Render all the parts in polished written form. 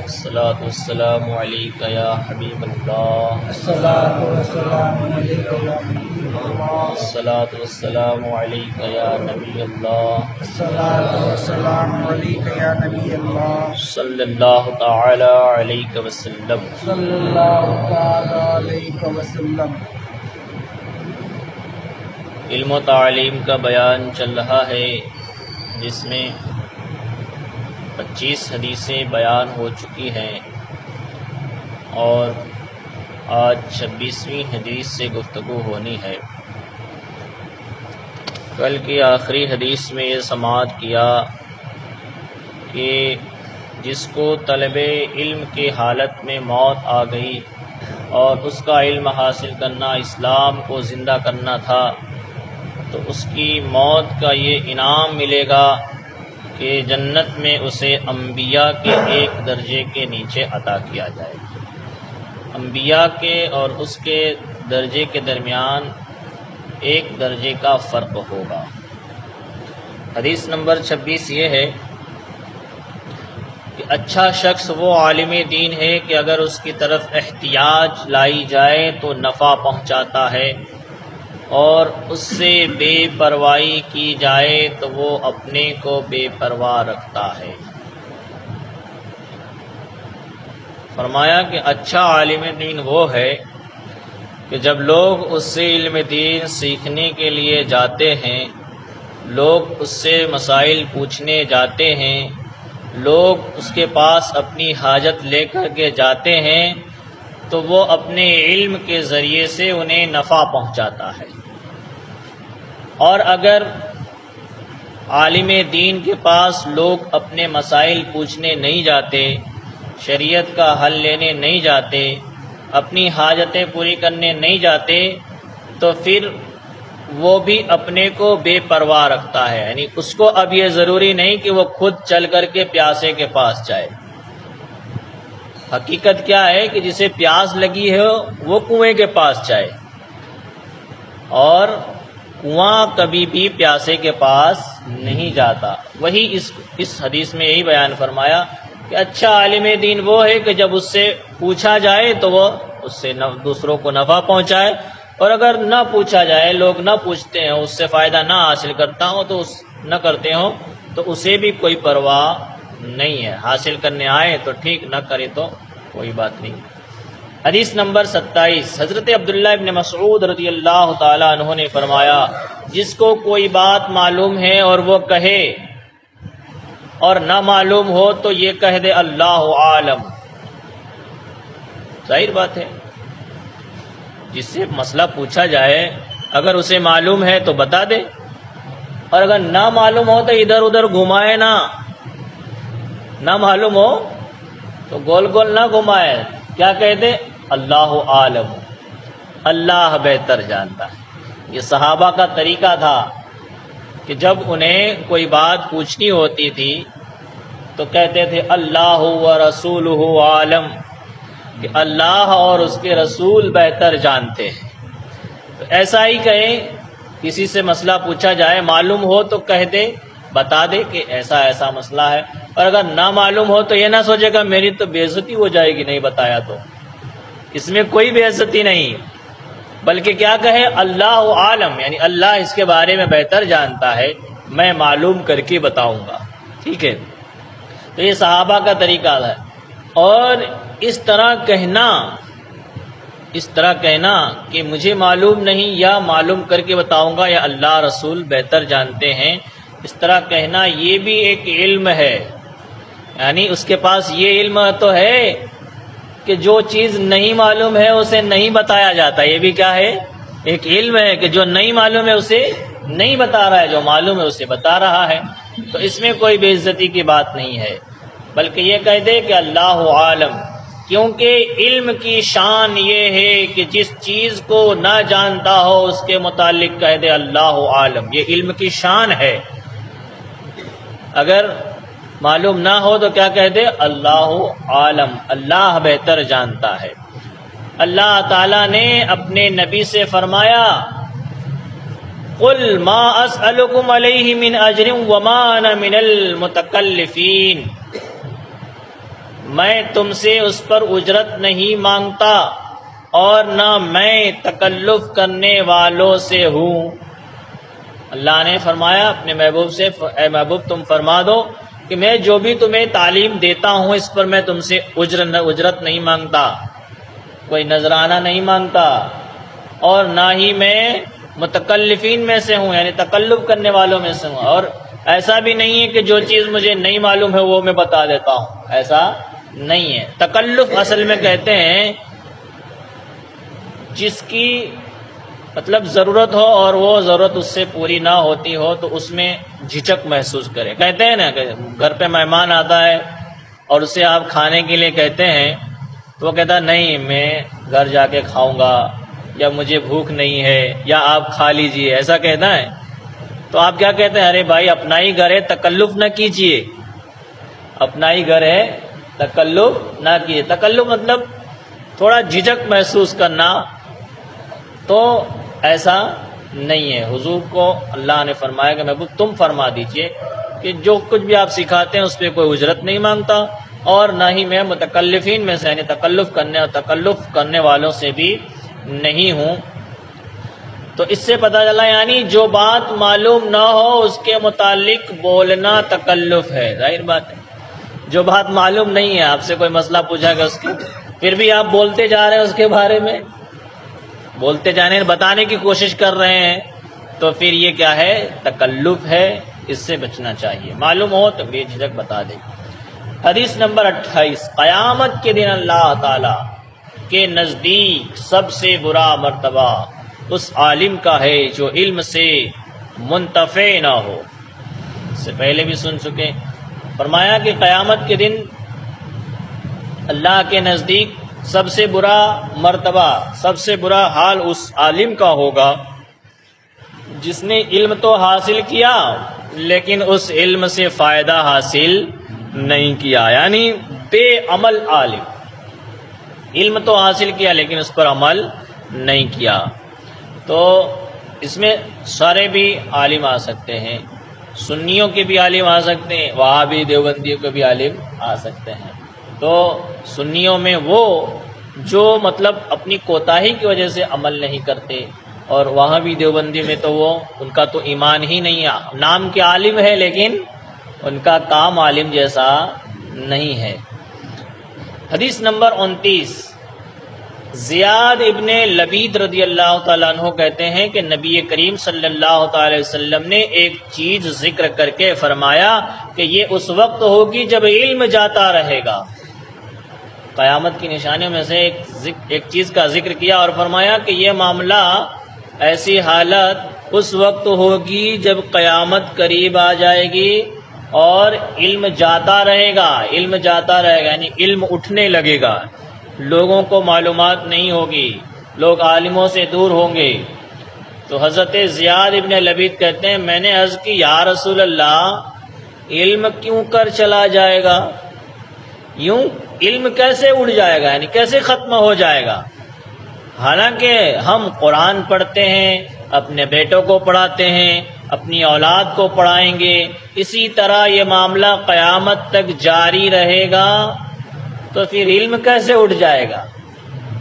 الصلاۃ والسلام علیک یا حبیب اللہ، الصلاۃ والسلام علیک یا حبیب اللہ، الصلاۃ والسلام علیک یا نبی اللہ، الصلاۃ والسلام علیک یا نبی اللہ، صلی اللہ تعالی علیہ وسلم۔ صلی اللہ تعالی علیہ وسلم۔ علم و تعلیم کا بیان چل رہا ہے، جس میں 25 حدیثیں بیان ہو چکی ہیں اور آج 26ویں حدیث سے گفتگو ہونی ہے۔ کل کی آخری حدیث میں یہ سماعت کیا کہ جس کو طلب علم کی حالت میں موت آ گئی اور اس کا علم حاصل کرنا اسلام کو زندہ کرنا تھا، تو اس کی موت کا یہ انعام ملے گا کہ جنت میں اسے انبیاء کے ایک درجے کے نیچے عطا کیا جائے گا۔ انبیاء کے اور اس کے درجے کے درمیان ایک درجے کا فرق ہوگا۔ حدیث نمبر 26 یہ ہے کہ اچھا شخص وہ عالم دین ہے کہ اگر اس کی طرف احتیاج لائی جائے تو نفع پہنچاتا ہے، اور اس سے بے پرواہی کی جائے تو وہ اپنے کو بے پرواہ رکھتا ہے۔ فرمایا کہ اچھا عالم دین وہ ہے کہ جب لوگ اس سے علم دین سیکھنے کے لیے جاتے ہیں، لوگ اس سے مسائل پوچھنے جاتے ہیں، لوگ اس کے پاس اپنی حاجت لے کر کے جاتے ہیں، تو وہ اپنے علم کے ذریعے سے انہیں نفع پہنچاتا ہے۔ اور اگر عالم دین کے پاس لوگ اپنے مسائل پوچھنے نہیں جاتے، شریعت کا حل لینے نہیں جاتے، اپنی حاجتیں پوری کرنے نہیں جاتے، تو پھر وہ بھی اپنے کو بے پرواہ رکھتا ہے۔ یعنی اس کو اب یہ ضروری نہیں کہ وہ خود چل کر کے پیاسے کے پاس جائے۔ حقیقت کیا ہے کہ جسے پیاس لگی ہے وہ کنویں کے پاس جائے، اور کنواں کبھی بھی پیاسے کے پاس نہیں جاتا۔ وہی اس حدیث میں یہی بیان فرمایا کہ اچھا عالم دین وہ ہے کہ جب اس سے پوچھا جائے تو وہ اس سے دوسروں کو نفع پہنچائے، اور اگر نہ پوچھا جائے، لوگ نہ پوچھتے ہیں، اس سے فائدہ نہ حاصل کرتا ہوں تو نہ کرتے ہوں، تو اسے بھی کوئی پرواہ نہیں ہے۔ حاصل کرنے آئے تو ٹھیک، نہ کرے تو کوئی بات نہیں۔ حدیث نمبر 27، حضرت عبداللہ ابن مسعود رضی اللہ تعالیٰ عنہ نے فرمایا، جس کو کوئی بات معلوم ہے اور وہ کہے، اور نہ معلوم ہو تو یہ کہہ دے اللہ عالم۔ ظاہر بات ہے، جس سے مسئلہ پوچھا جائے اگر اسے معلوم ہے تو بتا دے، اور اگر نہ معلوم ہو تو ادھر ادھر گھمائے نہ معلوم ہو تو گول گول نہ گھمائے، کیا کہہ دے اللہ عالم، اللہ بہتر جانتا ہے۔ یہ صحابہ کا طریقہ تھا کہ جب انہیں کوئی بات پوچھنی ہوتی تھی تو کہتے تھے اللہ ورسولہ عالم، کہ اللہ اور اس کے رسول بہتر جانتے ہیں۔ تو ایسا ہی کہیں، کسی سے مسئلہ پوچھا جائے، معلوم ہو تو کہہ دے، بتا دے کہ ایسا ایسا مسئلہ ہے، اور اگر نہ معلوم ہو تو یہ نہ سوچے گا میری تو بے عزتی ہو جائے گی نہیں بتایا تو۔ اس میں کوئی بے عزتی نہیں، بلکہ کیا کہے اللہ عالم، یعنی اللہ اس کے بارے میں بہتر جانتا ہے، میں معلوم کر کے بتاؤں گا۔ ٹھیک ہے، تو یہ صحابہ کا طریقہ ہے۔ اور اس طرح کہنا کہ مجھے معلوم نہیں یا معلوم کر کے بتاؤں گا یا اللہ رسول بہتر جانتے ہیں، اس طرح کہنا یہ بھی ایک علم ہے۔ یعنی اس کے پاس یہ علم تو ہے کہ جو چیز نہیں معلوم ہے اسے نہیں بتایا جاتا، یہ بھی کیا ہے؟ ایک علم ہے کہ جو نہیں معلوم ہے اسے نہیں بتا رہا ہے، جو معلوم ہے اسے بتا رہا ہے۔ تو اس میں کوئی بے عزتی کی بات نہیں ہے، بلکہ یہ کہہ دے کہ اللہ عالم، کیونکہ علم کی شان یہ ہے کہ جس چیز کو نہ جانتا ہو اس کے متعلق کہہ دے اللہ عالم، یہ علم کی شان ہے۔ اگر معلوم نہ ہو تو کیا کہہ دے اللہ عالم، اللہ بہتر جانتا ہے۔ اللہ تعالیٰ نے اپنے نبی سے فرمایا قل ما اسألکم علیہ من اجر وما انا من المتکلفین، میں تم سے اس پر اجرت نہیں مانگتا اور نہ میں تکلف کرنے والوں سے ہوں۔ اللہ نے فرمایا اپنے محبوب سے، اے محبوب تم فرما دو کہ میں جو بھی تمہیں تعلیم دیتا ہوں اس پر میں تم سے اجرت نہیں مانگتا، کوئی نذرانہ نہیں مانگتا، اور نہ ہی میں متکلفین میں سے ہوں، یعنی تکلف کرنے والوں میں سے ہوں، اور ایسا بھی نہیں ہے کہ جو چیز مجھے نہیں معلوم ہے وہ میں بتا دیتا ہوں، ایسا نہیں ہے۔ تکلف اصل میں کہتے ہیں جس کی مطلب ضرورت ہو اور وہ ضرورت اس سے پوری نہ ہوتی ہو تو اس میں جھجک محسوس کرے۔ کہتے ہیں نا کہ گھر پہ مہمان آتا ہے اور اسے آپ کھانے کے لیے کہتے ہیں تو وہ کہتا ہے نہیں میں گھر جا کے کھاؤں گا، یا مجھے بھوک نہیں ہے، یا آپ کھا لیجئے، ایسا کہتا ہے۔ تو آپ کیا کہتے ہیں؟ ارے بھائی اپنا ہی گھر ہے، تکلف نہ کیجئے، اپنا ہی گھر ہے، تکلف نہ کیجئے۔ تکلف مطلب تھوڑا جھجک محسوس کرنا، تو ایسا نہیں ہے۔ حضور کو اللہ نے فرمایا کہ محبوب تم فرما دیجئے کہ جو کچھ بھی آپ سکھاتے ہیں اس پہ کوئی اجرت نہیں مانگتا، اور نہ ہی میں متکلفین میں سے، یعنی تکلف کرنے والوں سے بھی نہیں ہوں۔ تو اس سے پتہ چلا یعنی جو بات معلوم نہ ہو اس کے متعلق بولنا تکلف ہے، ظاہر بات ہے۔ جو بات معلوم نہیں ہے، آپ سے کوئی مسئلہ پوچھا گیا اس کی، پھر بھی آپ بولتے جا رہے ہیں اس کے بارے میں، بولتے جانے بتانے کی کوشش کر رہے ہیں، تو پھر یہ کیا ہے؟ تکلف ہے، اس سے بچنا چاہیے۔ معلوم ہو تو بے جھجک بتا دیں۔ حدیث نمبر 28، قیامت کے دن اللہ تعالی کے نزدیک سب سے برا مرتبہ اس عالم کا ہے جو علم سے منتفع نہ ہو۔ اس سے پہلے بھی سن چکے، فرمایا کہ قیامت کے دن اللہ کے نزدیک سب سے برا مرتبہ، سب سے برا حال اس عالم کا ہوگا جس نے علم تو حاصل کیا لیکن اس علم سے فائدہ حاصل نہیں کیا، یعنی بے عمل عالم، علم تو حاصل کیا لیکن اس پر عمل نہیں کیا۔ تو اس میں سارے بھی عالم آ سکتے ہیں، سنیوں کے بھی عالم آ سکتے ہیں، وہابی دیوبندیوں کے بھی عالم آ سکتے ہیں۔ تو سنیوں میں وہ جو مطلب اپنی کوتاہی کی وجہ سے عمل نہیں کرتے، اور وہاں بھی دیوبندی میں تو وہ ان کا تو ایمان ہی نہیں ہے، نام کے عالم ہے لیکن ان کا کام عالم جیسا نہیں ہے۔ حدیث نمبر 29، زیاد ابن لبید رضی اللہ تعالیٰ عنہ کہتے ہیں کہ نبی کریم صلی اللہ تعالی وسلم نے ایک چیز ذکر کر کے فرمایا کہ یہ اس وقت ہوگی جب علم جاتا رہے گا۔ قیامت کی نشانیوں میں سے ایک چیز کا ذکر کیا اور فرمایا کہ یہ معاملہ، ایسی حالت اس وقت ہوگی جب قیامت قریب آ جائے گی اور علم جاتا رہے گا، علم جاتا رہے گا یعنی علم اٹھنے لگے گا، لوگوں کو معلومات نہیں ہوگی، لوگ عالموں سے دور ہوں گے۔ تو حضرت زیاد ابن لبید کہتے ہیں میں نے عرض کی یا رسول اللہ علم کیوں کر چلا جائے گا؟ یوں علم کیسے اڑ جائے گا، یعنی کیسے ختم ہو جائے گا؟ حالانکہ ہم قرآن پڑھتے ہیں، اپنے بیٹوں کو پڑھاتے ہیں، اپنی اولاد کو پڑھائیں گے، اسی طرح یہ معاملہ قیامت تک جاری رہے گا، تو پھر علم کیسے اٹھ جائے گا؟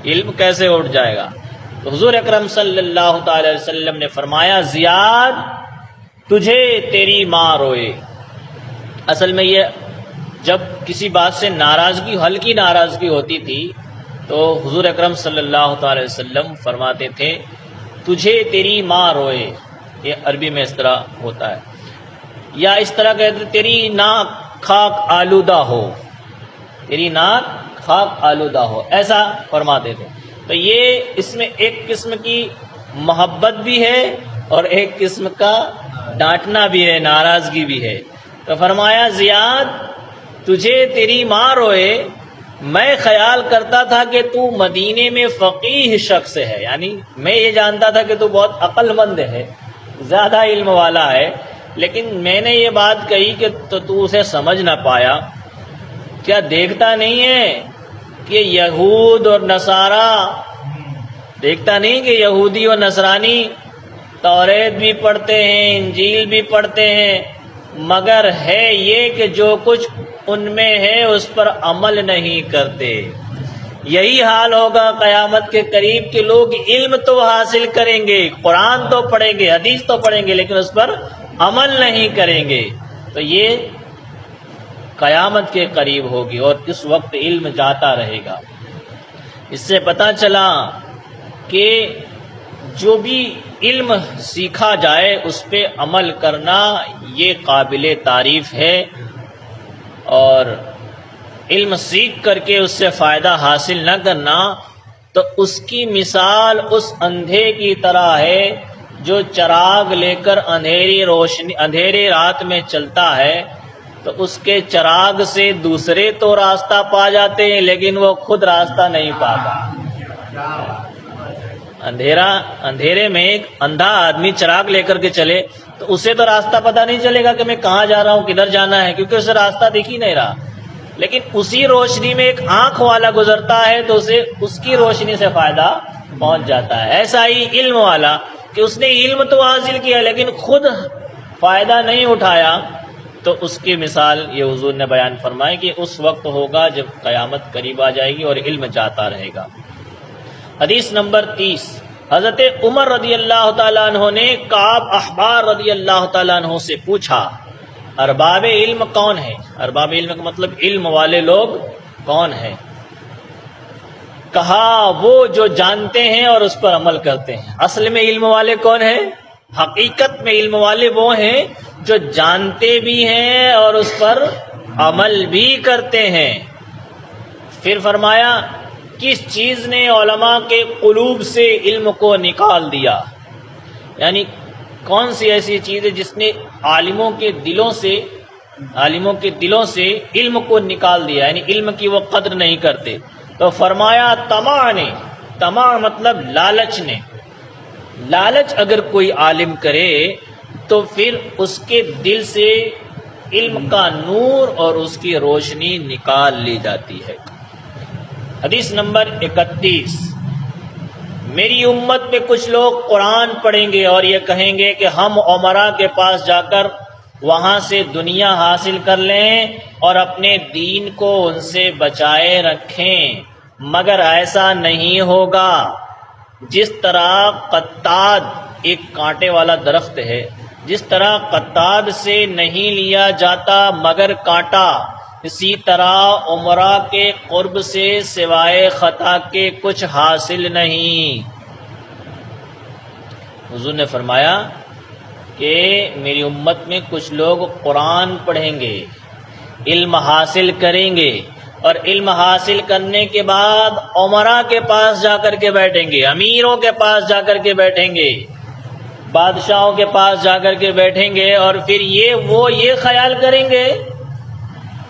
علم کیسے اٹھ جائے گا؟ تو حضور اکرم صلی اللہ تعالی وسلم نے فرمایا زیاد تجھے تیری ماں روئے۔ اصل میں یہ جب کسی بات سے ناراضگی، ہلکی ناراضگی ہوتی تھی تو حضور اکرم صلی اللہ تعالی وسلم فرماتے تھے تجھے تیری ماں روئے، یہ عربی میں اس طرح ہوتا ہے، یا اس طرح کہتے تیری ناک خاک آلودہ ہو، تیری ناک خاک آلودہ ہو، ایسا فرماتے تھے۔ تو یہ اس میں ایک قسم کی محبت بھی ہے اور ایک قسم کا ڈانٹنا بھی ہے، ناراضگی بھی ہے۔ تو فرمایا زیاد تجھے تیری ماں روئے، میں خیال کرتا تھا کہ تو مدینے میں فقیہ شخص ہے، یعنی میں یہ جانتا تھا کہ تو بہت عقل مند ہے، زیادہ علم والا ہے، لیکن میں نے یہ بات کہی کہ تو اسے سمجھ نہ پایا۔ کیا دیکھتا نہیں ہے کہ یہود اور نصارہ، دیکھتا نہیں کہ یہودی اور نصرانی توریت بھی پڑھتے ہیں، انجیل بھی پڑھتے ہیں، مگر ہے یہ کہ جو کچھ ان میں ہے اس پر عمل نہیں کرتے۔ یہی حال ہوگا قیامت کے قریب کہ لوگ علم تو حاصل کریں گے، قرآن تو پڑھیں گے، حدیث تو پڑھیں گے، لیکن اس پر عمل نہیں کریں گے۔ تو یہ قیامت کے قریب ہوگی اور اس وقت علم جاتا رہے گا۔ اس سے پتہ چلا کہ جو بھی علم سیکھا جائے اس پہ عمل کرنا یہ قابل تعریف ہے، اور علم سیکھ کر کے اس سے فائدہ حاصل نہ کرنا تو اس کی مثال اس اندھے کی طرح ہے جو چراغ لے کر اندھیرے رات میں چلتا ہے، تو اس کے چراغ سے دوسرے تو راستہ پا جاتے ہیں لیکن وہ خود راستہ نہیں پاتا۔ اندھیرے میں ایک اندھا آدمی چراغ لے کر کے چلے تو اسے تو راستہ پتہ نہیں چلے گا کہ میں کہاں جا رہا ہوں، کدھر جانا ہے، کیونکہ اسے راستہ دکھ ہی نہیں رہا۔ لیکن اسی روشنی میں ایک آنکھ والا گزرتا ہے تو اسے اس کی روشنی سے فائدہ پہنچ جاتا ہے۔ ایسا ہی علم والا کہ اس نے علم تو حاصل کیا لیکن خود فائدہ نہیں اٹھایا، تو اس کی مثال یہ حضور نے بیان فرمائی کہ اس وقت ہوگا جب قیامت قریب آ جائے گی اور علم جاتا رہے گا۔ حدیث نمبر 30، حضرت عمر رضی اللہ تعالیٰ عنہ نے کعب احبار رضی اللہ تعالیٰ عنہ سے پوچھا ارباب علم کون ہے؟ ارباب علم کا مطلب علم والے لوگ کون ہیں؟ کہا وہ جو جانتے ہیں اور اس پر عمل کرتے ہیں۔ اصل میں علم والے کون ہیں؟ حقیقت میں علم والے وہ ہیں جو جانتے بھی ہیں اور اس پر عمل بھی کرتے ہیں۔ پھر فرمایا کس چیز نے علماء کے قلوب سے علم کو نکال دیا؟ یعنی کون سی ایسی چیز ہے جس نے عالموں کے دلوں سے علم کو نکال دیا، یعنی علم کی وہ قدر نہیں کرتے؟ تو فرمایا طمع نے، طمع مطلب لالچ نے۔ لالچ اگر کوئی عالم کرے تو پھر اس کے دل سے علم کا نور اور اس کی روشنی نکال لی جاتی ہے۔ حدیث نمبر 31، میری امت میں کچھ لوگ قرآن پڑھیں گے اور یہ کہیں گے کہ ہم عمرا کے پاس جا کر وہاں سے دنیا حاصل کر لیں اور اپنے دین کو ان سے بچائے رکھیں، مگر ایسا نہیں ہوگا۔ جس طرح قطاد ایک کانٹے والا درخت ہے، جس طرح قطاد سے نہیں لیا جاتا مگر کانٹا، اسی طرح عمرہ کے قرب سے سوائے خطا کے کچھ حاصل نہیں۔ حضور نے فرمایا کہ میری امت میں کچھ لوگ قرآن پڑھیں گے، علم حاصل کریں گے، اور علم حاصل کرنے کے بعد عمرا کے پاس جا کر کے بیٹھیں گے، امیروں کے پاس جا کر کے بیٹھیں گے، بادشاہوں کے پاس جا کر کے بیٹھیں گے، اور پھر وہ یہ خیال کریں گے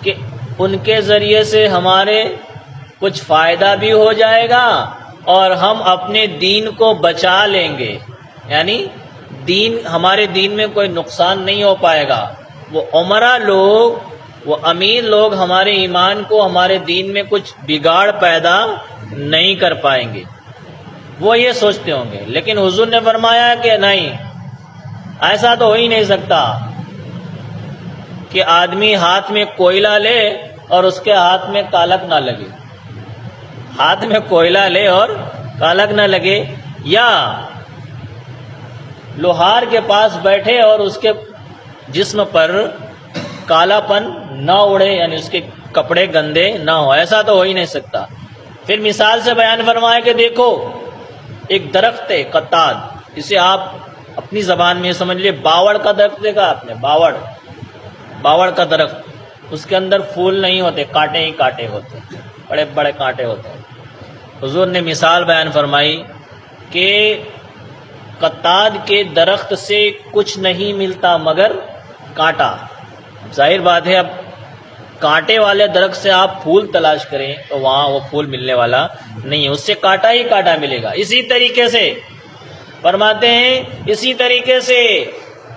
کہ ان کے ذریعے سے ہمارے کچھ فائدہ بھی ہو جائے گا اور ہم اپنے دین کو بچا لیں گے، یعنی ہمارے دین میں کوئی نقصان نہیں ہو پائے گا۔ وہ عمرا لوگ، وہ امیر لوگ ہمارے ایمان کو، ہمارے دین میں کچھ بگاڑ پیدا نہیں کر پائیں گے، وہ یہ سوچتے ہوں گے۔ لیکن حضور نے فرمایا کہ نہیں، ایسا تو ہو ہی نہیں سکتا کہ آدمی ہاتھ میں کوئلہ لے اور اس کے ہاتھ میں کالک نہ لگے، ہاتھ میں کوئلہ لے اور کالک نہ لگے، یا لوہار کے پاس بیٹھے اور اس کے جسم پر کالا پن نہ اڑے، یعنی اس کے کپڑے گندے نہ ہو، ایسا تو ہو ہی نہیں سکتا۔ پھر مثال سے بیان فرمایا کہ دیکھو ایک درخت ہے قطاد، اسے آپ اپنی زبان میں سمجھ لیے باوڑ کا درخت دیکھا آپ نے؟ باوڑ کا درخت، اس کے اندر پھول نہیں ہوتے، کانٹے ہی کانٹے ہوتے، بڑے بڑے کانٹے ہوتے ہیں۔ حضور نے مثال بیان فرمائی کہ قطاد کے درخت سے کچھ نہیں ملتا مگر کانٹا۔ ظاہر بات ہے اب کانٹے والے درخت سے آپ پھول تلاش کریں تو وہاں وہ پھول ملنے والا نہیں ہے، اس سے کانٹا ہی کانٹا ملے گا۔ اسی طریقے سے فرماتے ہیں، اسی طریقے سے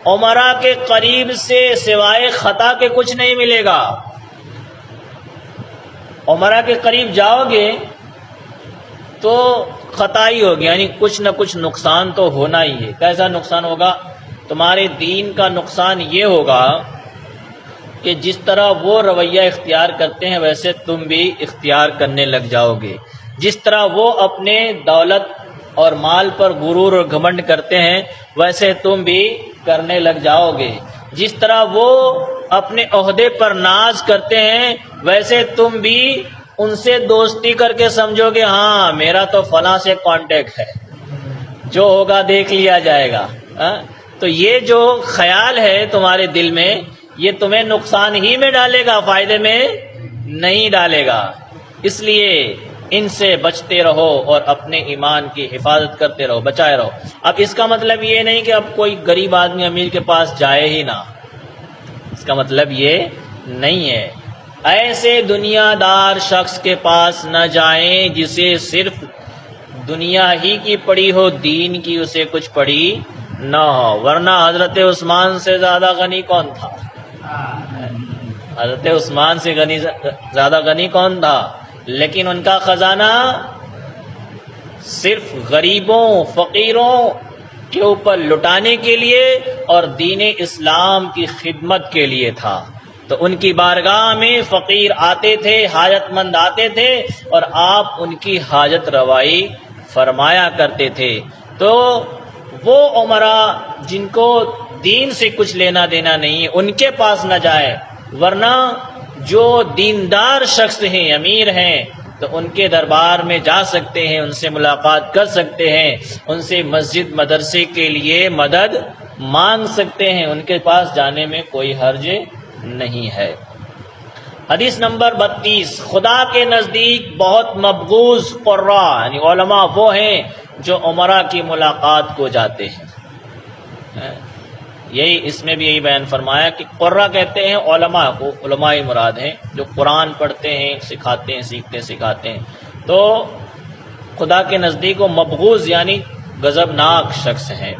عمرا کے قریب سے سوائے خطا کے کچھ نہیں ملے گا۔ عمرا کے قریب جاؤ گے تو خطا ہی ہوگی، یعنی کچھ نہ کچھ نقصان تو ہونا ہی ہے۔ کیسا نقصان ہوگا؟ تمہارے دین کا نقصان یہ ہوگا کہ جس طرح وہ رویہ اختیار کرتے ہیں ویسے تم بھی اختیار کرنے لگ جاؤ گے، جس طرح وہ اپنے دولت اور مال پر غرور اور گھمنڈ کرتے ہیں ویسے تم بھی کرنے لگ جاؤ گے، جس طرح وہ اپنے عہدے پر ناز کرتے ہیں ویسے تم بھی ان سے دوستی کر کے سمجھو گے ہاں میرا تو فلاں سے کانٹیکٹ ہے، جو ہوگا دیکھ لیا جائے گا۔ تو یہ جو خیال ہے تمہارے دل میں یہ تمہیں نقصان ہی میں ڈالے گا، فائدے میں نہیں ڈالے گا، اس لیے ان سے بچتے رہو اور اپنے ایمان کی حفاظت کرتے رہو، بچائے رہو۔ اب اس کا مطلب یہ نہیں کہ اب کوئی غریب آدمی امیر کے پاس جائے ہی نہ، اس کا مطلب یہ نہیں ہے۔ ایسے دنیا دار شخص کے پاس نہ جائیں جسے صرف دنیا ہی کی پڑی ہو، دین کی اسے کچھ پڑی نہ ہو، ورنہ حضرت عثمان سے زیادہ غنی کون تھا؟ حضرت عثمان سے زیادہ غنی کون تھا؟ لیکن ان کا خزانہ صرف غریبوں فقیروں کے اوپر لٹانے کے لیے اور دین اسلام کی خدمت کے لیے تھا۔ تو ان کی بارگاہ میں فقیر آتے تھے، حاجت مند آتے تھے اور آپ ان کی حاجت روائی فرمایا کرتے تھے۔ تو وہ عمراء جن کو دین سے کچھ لینا دینا نہیں ان کے پاس نہ جائے، ورنہ جو دیندار شخص ہیں، امیر ہیں، تو ان کے دربار میں جا سکتے ہیں، ان سے ملاقات کر سکتے ہیں، ان سے مسجد مدرسے کے لیے مدد مانگ سکتے ہیں، ان کے پاس جانے میں کوئی حرج نہیں ہے۔ حدیث نمبر 32، خدا کے نزدیک بہت مبغوض قراء یعنی علماء وہ ہیں جو عمراء کی ملاقات کو جاتے ہیں۔ یہی اس میں بھی یہی بیان فرمایا کہ قراء کہتے ہیں علماء کو، علماء مراد ہیں جو قرآن پڑھتے ہیں، سکھاتے ہیں، سیکھتے سکھاتے ہیں۔ تو خدا کے نزدیک وہ مبغوض یعنی غضبناک شخص ہیں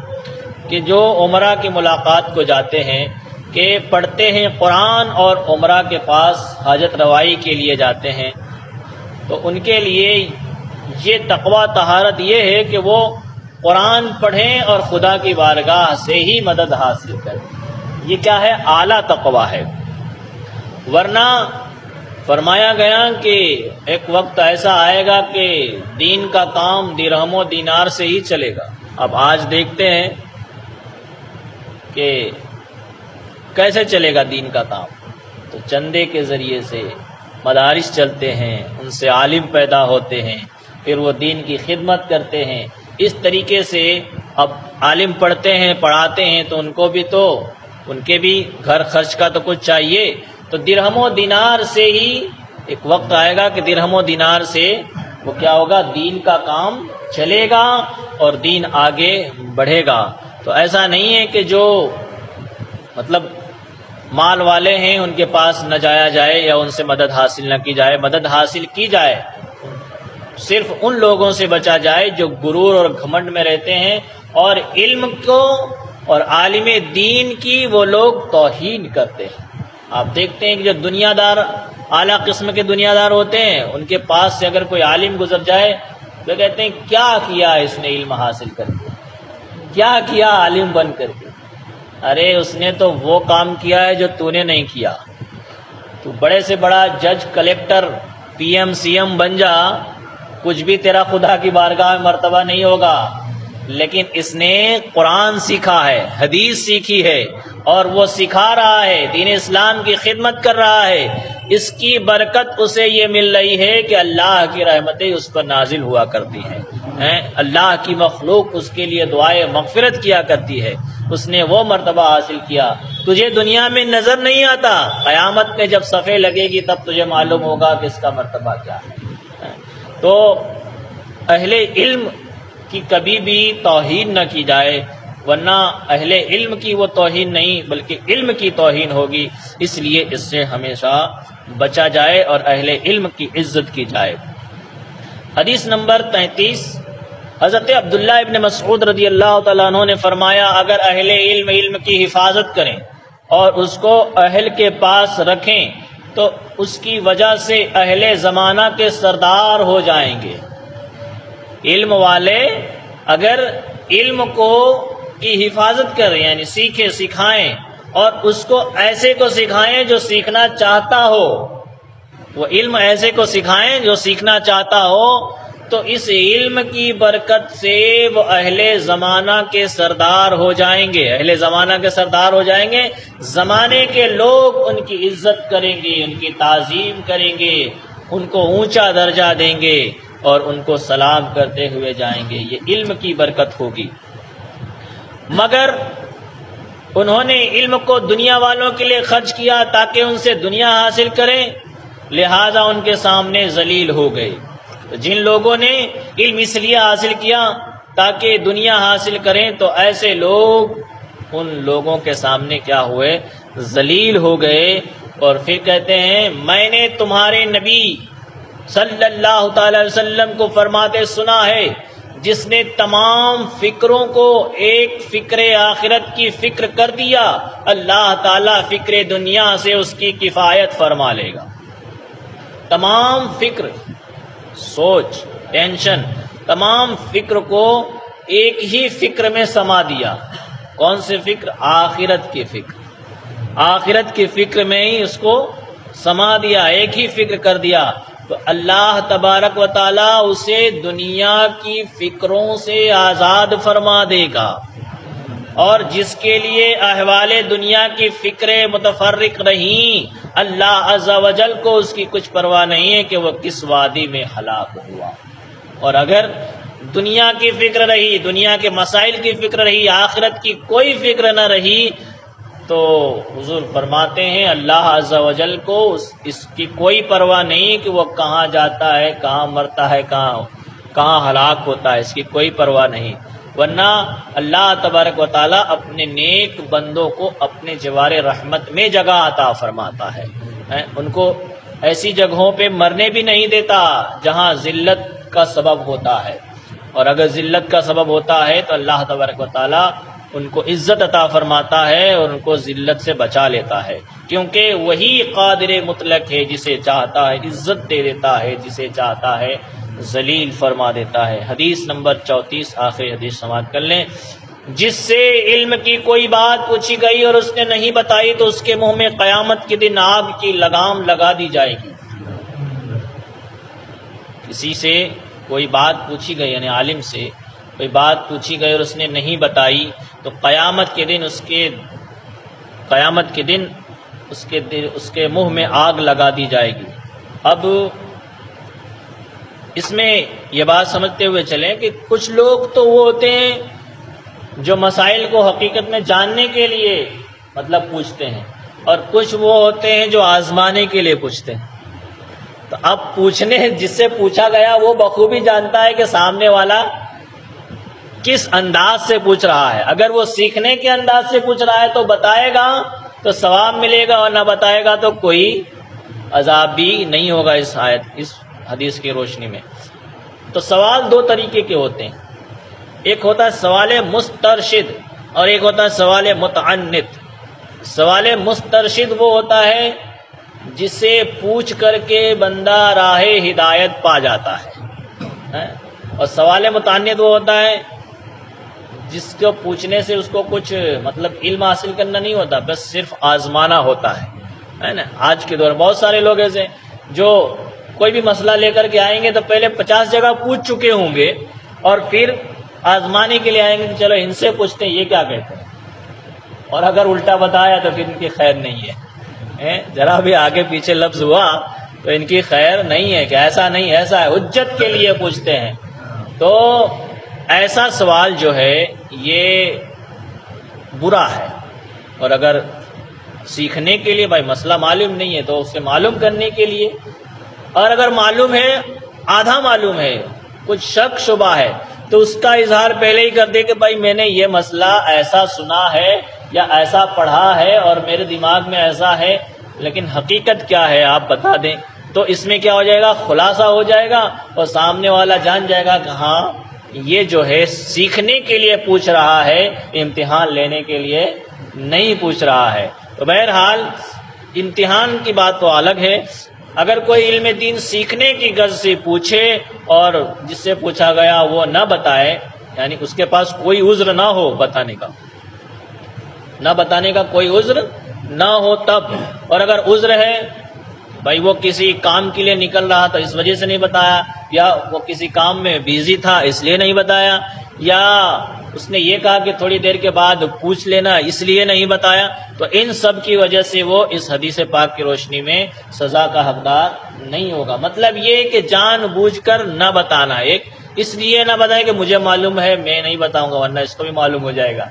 کہ جو عمراء کی ملاقات کو جاتے ہیں، کہ پڑھتے ہیں قرآن اور عمراء کے پاس حاجت روائی کے لیے جاتے ہیں۔ تو ان کے لیے یہ تقویٰ طہارت یہ ہے کہ وہ قرآن پڑھیں اور خدا کی بارگاہ سے ہی مدد حاصل کریں۔ یہ کیا ہے؟ اعلیٰ تقویٰ ہے۔ ورنہ فرمایا گیا کہ ایک وقت ایسا آئے گا کہ دین کا کام درہم و دینار سے ہی چلے گا۔ اب آج دیکھتے ہیں کہ کیسے چلے گا دین کا کام، تو چندے کے ذریعے سے مدارس چلتے ہیں، ان سے عالم پیدا ہوتے ہیں، پھر وہ دین کی خدمت کرتے ہیں۔ اس طریقے سے اب عالم پڑھتے ہیں، پڑھاتے ہیں، تو ان کو بھی تو ان کے بھی گھر خرچ کا تو کچھ چاہیے، تو درہم و دینار سے ہی ایک وقت آئے گا کہ درہم و دینار سے وہ کیا ہوگا؟ دین کا کام چلے گا اور دین آگے بڑھے گا۔ تو ایسا نہیں ہے کہ جو مطلب مال والے ہیں ان کے پاس نہ جایا جائے یا ان سے مدد حاصل نہ کی جائے، مدد حاصل کی جائے، صرف ان لوگوں سے بچا جائے جو غرور اور گھمنڈ میں رہتے ہیں اور علم کو اور عالم دین کی وہ لوگ توہین کرتے ہیں۔ آپ دیکھتے ہیں کہ جو دنیا دار اعلیٰ قسم کے دنیا دار ہوتے ہیں ان کے پاس سے اگر کوئی عالم گزر جائے تو کہتے ہیں کیا کیا اس نے علم حاصل کر کے، کیا کیا عالم بن کر کے؟ ارے اس نے تو وہ کام کیا ہے جو تو نے نہیں کیا۔ تو بڑے سے بڑا جج، collector, P M, C M بن جا، کچھ بھی تیرا خدا کی بارگاہ میں مرتبہ نہیں ہوگا۔ لیکن اس نے قرآن سیکھا ہے، حدیث سیکھی ہے اور وہ سکھا رہا ہے، دین اسلام کی خدمت کر رہا ہے، اس کی برکت اسے یہ مل رہی ہے کہ اللہ کی رحمتیں اس پر نازل ہوا کرتی ہیں، اللہ کی مخلوق اس کے لیے دعائے مغفرت کیا کرتی ہے، اس نے وہ مرتبہ حاصل کیا۔ تجھے دنیا میں نظر نہیں آتا، قیامت میں جب صفحے لگے گی تب تجھے معلوم ہوگا کہ اس کا مرتبہ کیا ہے۔ تو اہل علم کی کبھی بھی توہین نہ کی جائے، ورنہ اہل علم کی وہ توہین نہیں بلکہ علم کی توہین ہوگی، اس لیے اس سے ہمیشہ بچا جائے اور اہل علم کی عزت کی جائے۔ حدیث نمبر 33، حضرت عبداللہ ابن مسعود رضی اللہ تعالیٰ عنہ نے فرمایا اگر اہل علم کی حفاظت کریں اور اس کو اہل کے پاس رکھیں تو اس کی وجہ سے اہل زمانہ کے سردار ہو جائیں گے۔ علم والے اگر علم کو کی حفاظت کریں یعنی سیکھیں سکھائیں اور اس کو ایسے کو سکھائیں جو سیکھنا چاہتا ہو، وہ علم ایسے کو سکھائیں جو سیکھنا چاہتا ہو، تو اس علم کی برکت سے وہ اہل زمانہ کے سردار ہو جائیں گے، اہل زمانہ کے سردار ہو جائیں گے، زمانے کے لوگ ان کی عزت کریں گے، ان کی تعظیم کریں گے، ان کو اونچا درجہ دیں گے اور ان کو سلام کرتے ہوئے جائیں گے۔ یہ علم کی برکت ہوگی۔ مگر انہوں نے علم کو دنیا والوں کے لیے خرچ کیا تاکہ ان سے دنیا حاصل کریں، لہذا ان کے سامنے ذلیل ہو گئے۔ جن لوگوں نے علم اس لیے حاصل کیا تاکہ دنیا حاصل کریں، تو ایسے لوگ ان لوگوں کے سامنے کیا ہوئے؟ ذلیل ہو گئے۔ اور پھر کہتے ہیں میں نے تمہارے نبی صلی اللہ تعالی علیہ وسلم کو فرماتے سنا ہے، جس نے تمام فکروں کو ایک فکر آخرت کی فکر کر دیا، اللہ تعالیٰ فکر دنیا سے اس کی کفایت فرما لے گا۔ تمام فکر، سوچ، ٹینشن، تمام فکر کو ایک ہی فکر میں سما دیا۔ کون سی فکر؟ آخرت کی فکر۔ آخرت کی فکر میں ہی اس کو سما دیا، ایک ہی فکر کر دیا، تو اللہ تبارک و تعالیٰ اسے دنیا کی فکروں سے آزاد فرما دے گا۔ اور جس کے لیے احوال دنیا کی فکریں متفرق رہیں، اللہ عز و جل کو اس کی کچھ پرواہ نہیں ہے کہ وہ کس وادی میں ہلاک ہوا۔ اور اگر دنیا کی فکر رہی، دنیا کے مسائل کی فکر رہی، آخرت کی کوئی فکر نہ رہی، تو حضور فرماتے ہیں اللہ عز و جل کو اس کی کوئی پرواہ نہیں کہ وہ کہاں جاتا ہے، کہاں مرتا ہے، کہاں ہلاک ہوتا ہے، اس کی کوئی پرواہ نہیں۔ ورنہ اللہ تبارک و تعالیٰ اپنے نیک بندوں کو اپنے جوار رحمت میں جگہ عطا فرماتا ہے، ان کو ایسی جگہوں پہ مرنے بھی نہیں دیتا جہاں ذلت کا سبب ہوتا ہے، اور اگر ذلت کا سبب ہوتا ہے تو اللہ تبارک و تعالیٰ ان کو عزت عطا فرماتا ہے اور ان کو ذلت سے بچا لیتا ہے، کیونکہ وہی قادر مطلق ہے، جسے چاہتا ہے عزت دے دیتا ہے، جسے چاہتا ہے ذلیل فرما دیتا ہے۔ حدیث نمبر 34، آخری حدیث سماعت کر لیں۔ جس سے علم کی کوئی بات پوچھی گئی اور اس نے نہیں بتائی تو اس کے منہ میں قیامت کے دن آگ کی لگام لگا دی جائے گی۔ کسی سے کوئی بات پوچھی گئی، یعنی عالم سے کوئی بات پوچھی گئی اور اس نے نہیں بتائی تو قیامت کے دن اس کے منہ میں آگ لگا دی جائے گی۔ اب اس میں یہ بات سمجھتے ہوئے چلیں کہ کچھ لوگ تو وہ ہوتے ہیں جو مسائل کو حقیقت میں جاننے کے لیے پوچھتے ہیں، اور کچھ وہ ہوتے ہیں جو آزمانے کے لیے پوچھتے ہیں۔ تو اب جس سے پوچھا گیا وہ بخوبی جانتا ہے کہ سامنے والا کس انداز سے پوچھ رہا ہے۔ اگر وہ سیکھنے کے انداز سے پوچھ رہا ہے تو بتائے گا تو ثواب ملے گا، اور نہ بتائے گا تو کوئی عذاب بھی نہیں ہوگا اس حدیث کی روشنی میں۔ تو سوال دو طریقے کے ہوتے ہیں، ایک ہوتا ہے سوال مسترشد اور ایک ہوتا ہے سوال متعنت۔ سوال مسترشد وہ ہوتا ہے جسے پوچھ کر کے بندہ راہ ہدایت پا جاتا ہے، اور سوال متعنت وہ ہوتا ہے جس کو پوچھنے سے اس کو کچھ علم حاصل کرنا نہیں ہوتا، بس صرف آزمانا ہوتا ہے نا۔ آج کے دور میں بہت سارے لوگ ایسے جو کوئی بھی مسئلہ لے کر کے آئیں گے تو پہلے 50 جگہ پوچھ چکے ہوں گے اور پھر آزمانے کے لیے آئیں گے کہ چلو ان سے پوچھتے ہیں یہ کیا کہتے ہیں، اور اگر الٹا بتایا تو پھر ان کی خیر نہیں ہے۔ ذرا بھی آگے پیچھے لفظ ہوا تو ان کی خیر نہیں ہے کہ ایسا نہیں ایسا ہے، حجت کے لیے پوچھتے ہیں۔ تو ایسا سوال جو ہے یہ برا ہے، اور اگر سیکھنے کے لیے بھائی مسئلہ معلوم نہیں ہے تو اسے معلوم کرنے کے لیے، اور اگر معلوم ہے آدھا معلوم ہے کچھ شک شبہ ہے تو اس کا اظہار پہلے ہی کر دے کہ بھائی میں نے یہ مسئلہ ایسا سنا ہے یا ایسا پڑھا ہے اور میرے دماغ میں ایسا ہے، لیکن حقیقت کیا ہے آپ بتا دیں۔ تو اس میں کیا ہو جائے گا؟ خلاصہ ہو جائے گا، اور سامنے والا جان جائے گا کہ ہاں یہ جو ہے سیکھنے کے لیے پوچھ رہا ہے، امتحان لینے کے لیے نہیں پوچھ رہا ہے۔ تو بہرحال امتحان کی بات تو الگ ہے، اگر کوئی علم دین سیکھنے کی غرض سے پوچھے اور جس سے پوچھا گیا وہ نہ بتائے، یعنی اس کے پاس کوئی عذر نہ ہو بتانے کا، نہ بتانے کا کوئی عذر نہ ہو تب. اور اگر عذر ہے بھائی وہ کسی کام کے لیے نکل رہا تو اس وجہ سے نہیں بتایا، یا وہ کسی کام میں بیزی تھا اس لیے نہیں بتایا، یا اس نے یہ کہا کہ تھوڑی دیر کے بعد پوچھ لینا اس لیے نہیں بتایا، تو ان سب کی وجہ سے وہ اس حدیث پاک کی روشنی میں سزا کا حقدار نہیں ہوگا. مطلب یہ کہ جان بوجھ کر نہ بتانا، ایک اس لیے نہ بتائے کہ مجھے معلوم ہے میں نہیں بتاؤں گا ورنہ اس کو بھی معلوم ہو جائے گا،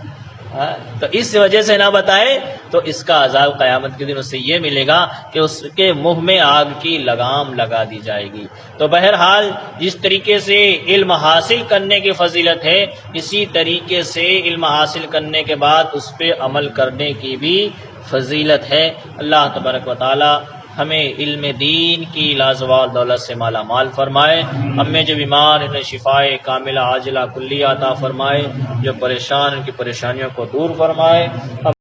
تو اس وجہ سے نہ بتائے تو اس کا عذاب قیامت کے دن اس سے یہ ملے گا کہ اس کے منہ میں آگ کی لگام لگا دی جائے گی. تو بہرحال جس طریقے سے علم حاصل کرنے کی فضیلت ہے، اسی طریقے سے علم حاصل کرنے کے بعد اس پہ عمل کرنے کی بھی فضیلت ہے. اللہ تبارک و تعالی ہمیں علم دین کی لازوال دولت سے مالا مال فرمائے. ہمیں جو بیمار انہیں شفائے کاملہ عاجلہ کلیہ عطا فرمائے، جو پریشان ان کی پریشانیوں کو دور فرمائے.